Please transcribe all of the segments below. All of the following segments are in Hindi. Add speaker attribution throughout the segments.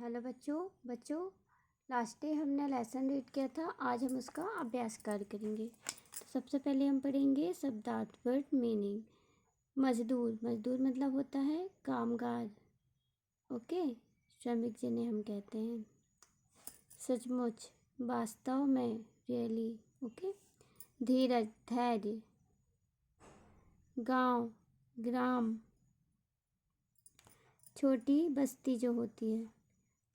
Speaker 1: हेलो बच्चों लास्ट डे हमने लेसन रीड किया था। आज हम उसका अभ्यास कार्य करेंगे। तो सबसे पहले हम पढ़ेंगे शब्दार्थ वर्ड मीनिंग। मजदूर मतलब होता है कामगार। ओके, श्रमिक जिन्हें हम कहते हैं। सचमुच वास्तव में, रियली। ओके। धीरज धैर्य। गांव ग्राम। छोटी बस्ती जो होती है।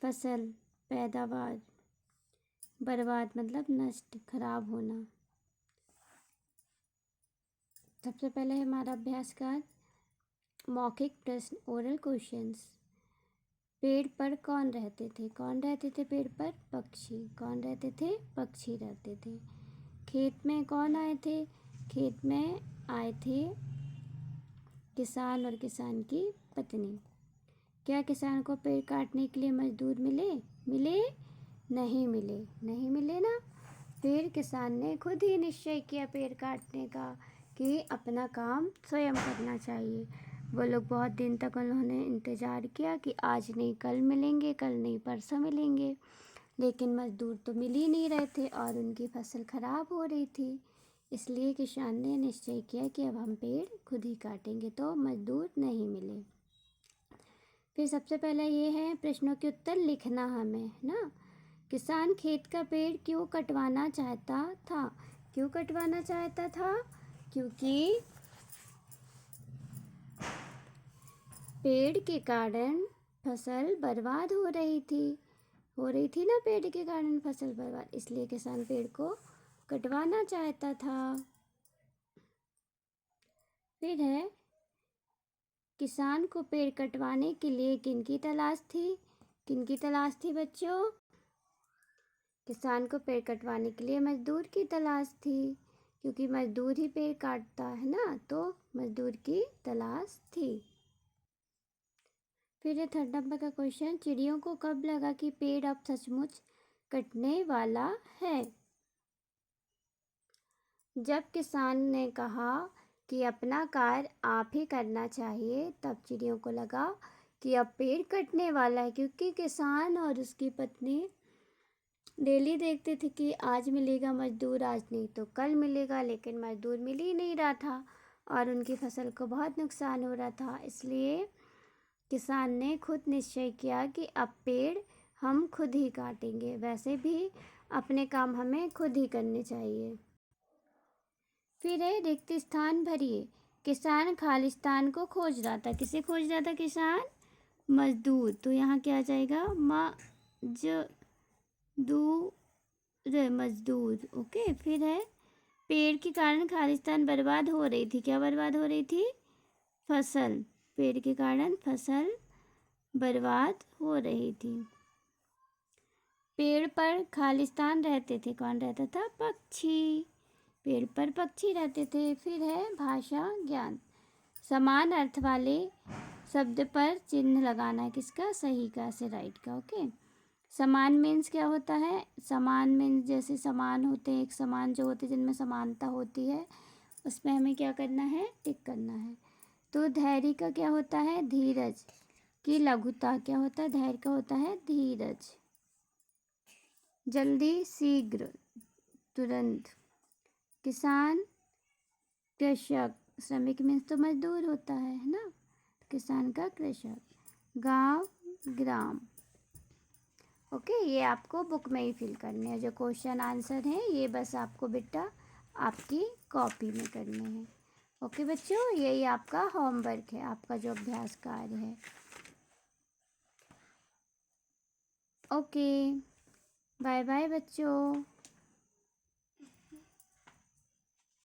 Speaker 1: फसल पैदावार। बर्बाद मतलब नष्ट खराब होना। सबसे पहले हमारा अभ्यास का मौखिक प्रश्न, ओरल क्वेश्चंस। पेड़ पर कौन रहते थे पेड़ पर? पक्षी। कौन रहते थे? पक्षी रहते थे। खेत में कौन आए थे? खेत में आए थे किसान और किसान की पत्नी। क्या किसान को पेड़ काटने के लिए मजदूर मिले? नहीं मिले ना। फिर किसान ने खुद ही निश्चय किया पेड़ काटने का कि अपना काम स्वयं करना चाहिए। वो लोग बहुत दिन तक उन्होंने इंतज़ार किया कि आज नहीं कल मिलेंगे, कल नहीं परसों मिलेंगे, लेकिन मजदूर तो मिल ही नहीं रहे थे और उनकी फसल खराब हो रही थी। इसलिए किसान ने निश्चय किया कि अब हम पेड़ खुद ही काटेंगे, तो मजदूर नहीं मिले। फिर सबसे पहले ये है प्रश्नों के उत्तर लिखना हमें, ना। किसान खेत का पेड़ क्यों कटवाना चाहता था? क्योंकि पेड़ के कारण फसल बर्बाद हो रही थी ना। पेड़ के कारण फसल बर्बाद, इसलिए किसान पेड़ को कटवाना चाहता था। फिर है किसान को पेड़ कटवाने के लिए किनकी तलाश थी बच्चों? किसान को पेड़ कटवाने के लिए मजदूर की तलाश थी, क्योंकि मजदूर ही पेड़ काटता है ना, तो मजदूर की तलाश थी। फिर है 3rd नंबर का क्वेश्चन, चिड़ियों को कब लगा कि पेड़ अब सचमुच कटने वाला है? जब किसान ने कहा कि अपना कार्य आप ही करना चाहिए, तब चिड़ियों को लगा कि अब पेड़ कटने वाला है, क्योंकि किसान और उसकी पत्नी डेली देखते थे कि आज मिलेगा मजदूर, आज नहीं तो कल मिलेगा, लेकिन मजदूर मिल ही नहीं रहा था और उनकी फसल को बहुत नुकसान हो रहा था। इसलिए किसान ने खुद निश्चय किया कि अब पेड़ हम खुद ही काटेंगे। वैसे भी अपने काम हमें खुद ही करने चाहिए। फिर है रिक्त स्थान भरिए। किसान खालिस्तान को खोज रहा था। किसे खोज रहा था किसान? मजदूर। तो यहाँ क्या आ जाएगा? मजदूर। ओके। फिर है पेड़ के कारण खालिस्तान बर्बाद हो रही थी। क्या बर्बाद हो रही थी? फसल। पेड़ के कारण फसल बर्बाद हो रही थी। पेड़ पर खालिस्तान रहते थे। कौन रहता था? पक्षी। पेड़ पर पक्षी रहते थे। फिर है भाषा ज्ञान। समान अर्थ वाले शब्द पर चिन्ह लगाना है। किसका? सही का से राइट का। ओके। समान मीन्स क्या होता है? समान मीन्स जैसे समान होते हैं, एक समान जो होते हैं जिनमें समानता होती है, उसमें हमें क्या करना है? टिक करना है। तो धैर्य का क्या होता है? धीरज की लघुता क्या होता है? धैर्य का होता है धीरज। जल्दी शीघ्र तुरंत। किसान कृषक। श्रमिक मीन्स तो मजदूर होता है ना, किसान का कृषक। गांव ग्राम। ओके, ये आपको बुक में ही फिल करने हैं। जो क्वेश्चन आंसर हैं ये बस आपको बेटा आपकी कॉपी में करने हैं। ओके बच्चों, यही आपका होमवर्क है, आपका जो अभ्यास कार्य है। ओके, बाय बाय बच्चों।